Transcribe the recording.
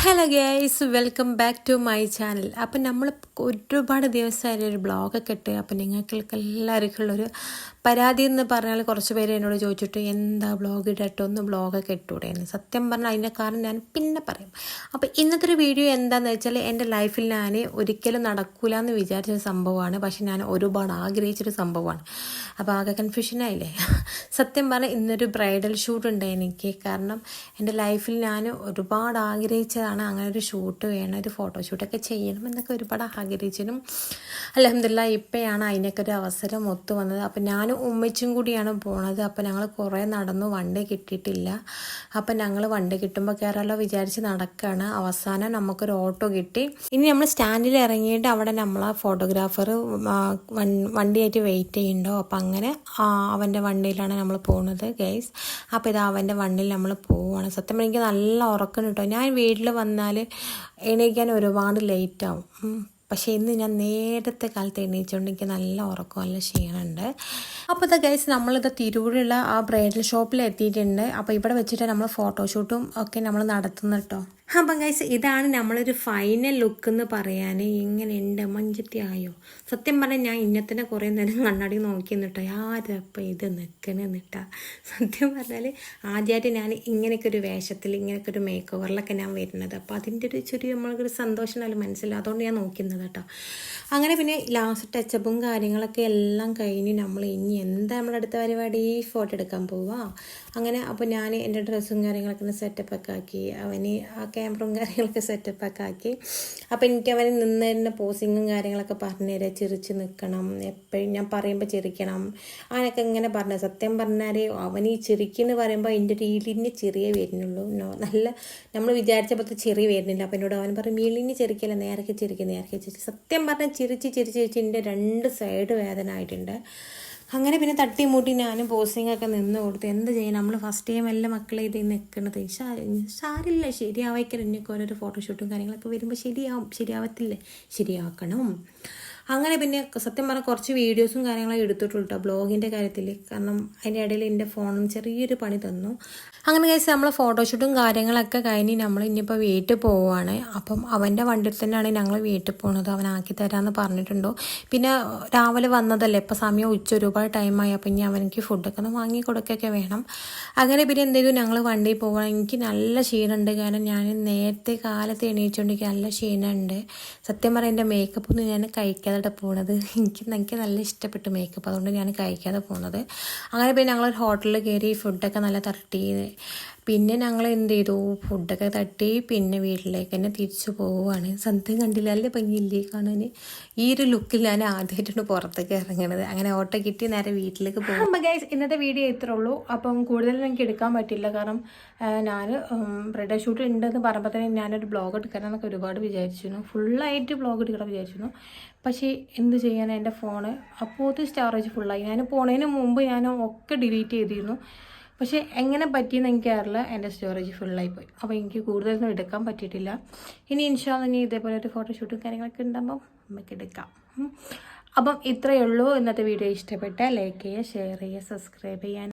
Hello guys, welcome back to my channel. അപ്പം നമ്മൾ ഒരുപാട് ദിവസമായാലും ഒരു ബ്ലോഗൊക്കെ ഇട്ട്. അപ്പം നിങ്ങൾക്ക് എല്ലാവർക്കും ഉള്ളൊരു പരാതി എന്ന് പറഞ്ഞാൽ കുറച്ച് പേര് എന്നോട് ചോദിച്ചിട്ട് എന്താ ബ്ലോഗ് ഇടട്ടൊന്ന് ബ്ലോഗൊക്കെ ഇട്ടുകൂടെയെന്ന്. സത്യം പറഞ്ഞാൽ അതിൻ്റെ കാരണം ഞാൻ പിന്നെ പറയും. അപ്പോൾ ഇന്നത്തെ ഒരു വീഡിയോ എന്താണെന്ന് വെച്ചാൽ എൻ്റെ ലൈഫിൽ ഞാൻ ഒരിക്കലും നടക്കില്ല എന്ന് വിചാരിച്ച സംഭവമാണ്, പക്ഷെ ഞാൻ ഒരുപാട് ആഗ്രഹിച്ചൊരു സംഭവമാണ്. അപ്പോൾ ആകെ കൺഫ്യൂഷനായില്ലേ. സത്യം പറഞ്ഞാൽ ഇന്നൊരു ബ്രൈഡൽ ഷൂട്ട് ഉണ്ട് എനിക്ക്. കാരണം എൻ്റെ ലൈഫിൽ ഞാൻ ഒരുപാട് ആഗ്രഹിച്ചതാണ് അങ്ങനെ ഒരു ഷൂട്ട് വേണം, ഒരു ഫോട്ടോഷൂട്ടൊക്കെ ചെയ്യണം എന്നൊക്കെ ഒരുപാട് ആഗ്രഹിച്ചതും അൽഹംദുലില്ലാ ഇപ്പോഴാണ് അതിനൊക്കെ ഒരു അവസരം ഒത്തു വന്നത്. അപ്പം ഞാനും ഉമ്മച്ചും കൂടിയാണ് പോണത്. അപ്പം ഞങ്ങൾ കുറേ നടന്നു, വണ്ടി കിട്ടിയിട്ടില്ല. അപ്പം ഞങ്ങൾ വണ്ടി കിട്ടുമ്പോൾ കയറാലോ വിചാരിച്ച് നടക്കുകയാണ്. അവസാനം നമുക്കൊരു ഓട്ടോ കിട്ടി. ഇനി നമ്മൾ സ്റ്റാൻഡിൽ ഇറങ്ങിയിട്ട് അവിടെ നമ്മളെ ഫോട്ടോഗ്രാഫർ വണ്ടിയായിട്ട് വെയിറ്റ് ചെയ്യുന്നുണ്ടോ. അപ്പം അങ്ങനെ അവൻ്റെ വണ്ടിയിലാണ് നമ്മൾ പോകുന്നത് ഗൈസ്. അപ്പോൾ ഇത് അവൻ്റെ വണ്ടിയിൽ നമ്മൾ പോവുകയാണ്. സത്യം എനിക്ക് നല്ല ഉറക്കം കിട്ടും. ഞാൻ വീട്ടിൽ വന്നാൽ എണീക്കാൻ ഒരുപാട് ലേറ്റാവും. പക്ഷേ ഇന്ന് ഞാൻ നേരത്തെ കാലത്ത് എണീച്ചുകൊണ്ട് എനിക്ക് നല്ല ഉറക്കം, നല്ല ക്ഷീണമുണ്ട്. അപ്പോൾ ഇതാ ഗൈസ്, നമ്മളിത് തിരൂരുള്ള ആ ബ്രൈഡൽ ഷോപ്പിൽ എത്തിയിട്ടുണ്ട്. അപ്പോൾ ഇവിടെ വെച്ചിട്ട് നമ്മൾ ഫോട്ടോഷൂട്ടും ഒക്കെ നമ്മൾ നടത്തുന്നു കേട്ടോ. അപ്പം ഗൈസ്, ഇതാണ് നമ്മളൊരു ഫൈനൽ ലുക്ക് എന്ന് പറയാൻ. എങ്ങനെയുണ്ട്, മഞ്ചത്തി ആയോ? സത്യം പറഞ്ഞാൽ ഞാൻ ഇന്നത്തിനെ കുറേ നേരം കണ്ണാടി നോക്കി നിട്ടോ, ആരപ്പം ഇത് നിൽക്കണെന്നിട്ടാ. സത്യം പറഞ്ഞാൽ ആദ്യമായിട്ട് ഞാൻ ഇങ്ങനെയൊക്കെ ഒരു വേഷത്തിൽ, ഇങ്ങനെയൊക്കെ ഒരു മേക്ക് ഓവറിലൊക്കെ ഞാൻ വരുന്നത്. അപ്പോൾ അതിൻ്റെ ഒരു ചെറിയ നമ്മൾക്കൊരു സന്തോഷമല്ലോ മനസ്സിലാവും, അതുകൊണ്ട് ഞാൻ നോക്കുന്നത് കേട്ടോ. അങ്ങനെ പിന്നെ ലാസ്റ്റ് ടച്ചപ്പും കാര്യങ്ങളൊക്കെ എല്ലാം കഴിഞ്ഞ് നമ്മൾ ഇനി എന്താ നമ്മളടുത്ത പരിപാടി, ഫോട്ടോ എടുക്കാൻ പോവാ. അങ്ങനെ അപ്പോൾ ഞാൻ എൻ്റെ ഡ്രസ്സും കാര്യങ്ങളൊക്കെ സെറ്റപ്പൊക്കെ ആക്കി, അവന് ആ ക്യാമറയും കാര്യങ്ങളൊക്കെ സെറ്റപ്പൊക്കെ ആക്കി. അപ്പോൾ എനിക്ക് അവന് നിന്ന് പോസിങ്ങും കാര്യങ്ങളൊക്കെ പറഞ്ഞുതരാം, ചിരിച്ച് നിൽക്കണം, എപ്പോഴും ഞാൻ പറയുമ്പോൾ ചിരിക്കണം, അവനൊക്കെ ഇങ്ങനെ പറഞ്ഞു. സത്യം പറഞ്ഞാൽ അവൻ ഈ ചിരിക്കെന്ന് പറയുമ്പോൾ അതിൻ്റെ രീതിന് ചെറിയ വരുന്നുള്ളൂ, നല്ല നമ്മൾ വിചാരിച്ച പോലത്തെ ചെറിയ വരുന്നില്ല. അപ്പോൾ എന്നോട് അവൻ പറയും വീളിന് ചിരിക്കില്ല, നേരൊക്കെ ചിരിക്കും, നേരൊക്കെ ചിരിക്കും. സത്യം പറഞ്ഞാൽ ചിരിച്ച് എൻ്റെ രണ്ട് സൈഡ് വേദന ആയിട്ടുണ്ട്. അങ്ങനെ പിന്നെ തട്ടി മൂട്ടി ഞാനും പോസിങ്ങൊക്കെ നിന്ന് കൊടുത്തു. എന്ത് ചെയ്യണം, നമ്മൾ ഫസ്റ്റ് ടൈം എല്ലാ മക്കളെ ഇത് നിൽക്കുന്നത്. സാരില്ല, ശരിയാവായിക്കല. എനിക്ക് ഓരോരോ ഫോട്ടോഷൂട്ടും കാര്യങ്ങളൊക്കെ വരുമ്പോൾ ശരിയാവത്തില്ലേ, ശരിയാക്കണം. അങ്ങനെ പിന്നെ സത്യം പറഞ്ഞാൽ കുറച്ച് വീഡിയോസും കാര്യങ്ങളൊക്കെ എടുത്തിട്ടുള്ളൂ കേട്ടോ ബ്ലോഗിൻ്റെ കാര്യത്തിൽ. കാരണം അതിൻ്റെ ഇടയിൽ എൻ്റെ ഫോണും ചെറിയൊരു പണി തന്നു. അങ്ങനെ കഴിച്ച് നമ്മൾ ഫോട്ടോഷൂട്ടും കാര്യങ്ങളൊക്കെ കഴിഞ്ഞ് നമ്മൾ ഇനിയിപ്പോൾ വീട്ടിൽ പോവുകയാണ്. അപ്പം അവൻ്റെ വണ്ടിയിൽ തന്നെയാണ് ഞങ്ങൾ വീട്ടിൽ പോകുന്നത്. അവനാക്കി തരാമെന്ന് പറഞ്ഞിട്ടുണ്ടോ. പിന്നെ രാവിലെ വന്നതല്ലേ, ഇപ്പോൾ സമയം ഒരുപാട് ടൈമായി. അപ്പം ഇനി അവനക്ക് ഫുഡൊക്കെ ഒന്ന് വാങ്ങി കൊടുക്കുകയൊക്കെ വേണം. അങ്ങനെ പിന്നെ എന്തെങ്കിലും ഞങ്ങൾ വണ്ടിയിൽ പോകണം. എനിക്ക് നല്ല ക്ഷീണമുണ്ട്, കാരണം ഞാൻ നേരത്തെ കാലത്ത് എണീച്ചുകൊണ്ട് എനിക്ക് നല്ല ക്ഷീണമുണ്ട്. സത്യം പറയാൻ എൻ്റെ മേക്കപ്പ് ഒന്നും ഞാൻ കഴിക്കാതെ പോകുന്നത്. എനിക്ക് നല്ല ഇഷ്ടപ്പെട്ടു മേക്കപ്പ്, അതുകൊണ്ട് ഞാൻ കഴിക്കാതെ പോകുന്നത്. അങ്ങനെ പിന്നെ ഞങ്ങളൊരു ഹോട്ടലിൽ കയറി ഫുഡൊക്കെ നല്ല തട്ടി. പിന്നെ ഞങ്ങൾ എന്ത് ചെയ്തു, ഫുഡൊക്കെ തട്ടി പിന്നെ വീട്ടിലേക്ക് തന്നെ തിരിച്ചു പോവുകയാണ്. സത്യം കണ്ടില്ല, അല്ലേ ഭംഗിയില്ലേ കാണാൻ. ഈ ഒരു ലുക്കിൽ ഞാൻ ആദ്യമായിട്ടാണ് പുറത്തേക്ക് ഇറങ്ങണത്. അങ്ങനെ ഓട്ടോ കിട്ടി നേരെ വീട്ടിലേക്ക് പോകും. അപ്പം ഗൈസ്, ഇന്നത്തെ വീഡിയോ ഇത്രേ ഉള്ളൂ. അപ്പം കൂടുതൽ എനിക്ക് എടുക്കാൻ പറ്റില്ല, കാരണം ഞാൻ ബ്രൈഡൽ ഷൂട്ട് ഉണ്ടെന്ന് പറയുമ്പോൾ തന്നെ ഞാനൊരു ബ്ലോഗ് എടുക്കാനെന്നൊക്കെ ഒരുപാട് വിചാരിച്ചിരുന്നു, ഫുള്ളായിട്ട് ബ്ലോഗ് എടുക്കണം വിചാരിച്ചിരുന്നു. പക്ഷേ എന്ത് ചെയ്യാൻ, എൻ്റെ ഫോണ് അപ്പോൾ സ്റ്റോറേജ് ഫുള്ളായി. ഞാൻ പോണതിന് മുമ്പ് ഞാൻ ഒക്കെ ഡിലീറ്റ് ചെയ്തിരുന്നു. പക്ഷേ എങ്ങനെ പറ്റിയെന്ന് എനിക്കറിയില്ല, എൻ്റെ സ്റ്റോറേജ് ഫുള്ളായിപ്പോയി. അപ്പോൾ എനിക്ക് കൂടുതലൊന്നും എടുക്കാൻ പറ്റിയിട്ടില്ല. ഇനി ഇൻഷാ അല്ലാഹ് ഇനി ഇതേപോലെ ഒരു ഫോട്ടോഷൂട്ടും കാര്യങ്ങളൊക്കെ ഉണ്ടാകുമ്പോൾ നമുക്ക് എടുക്കാം. അപ്പം ഇത്രയേ ഉള്ളൂ ഇന്നത്തെ വീഡിയോ. ഇഷ്ടപ്പെട്ട ലൈക്ക് ചെയ്യുക, ഷെയർ ചെയ്യുക, സബ്സ്ക്രൈബ് ചെയ്യാൻ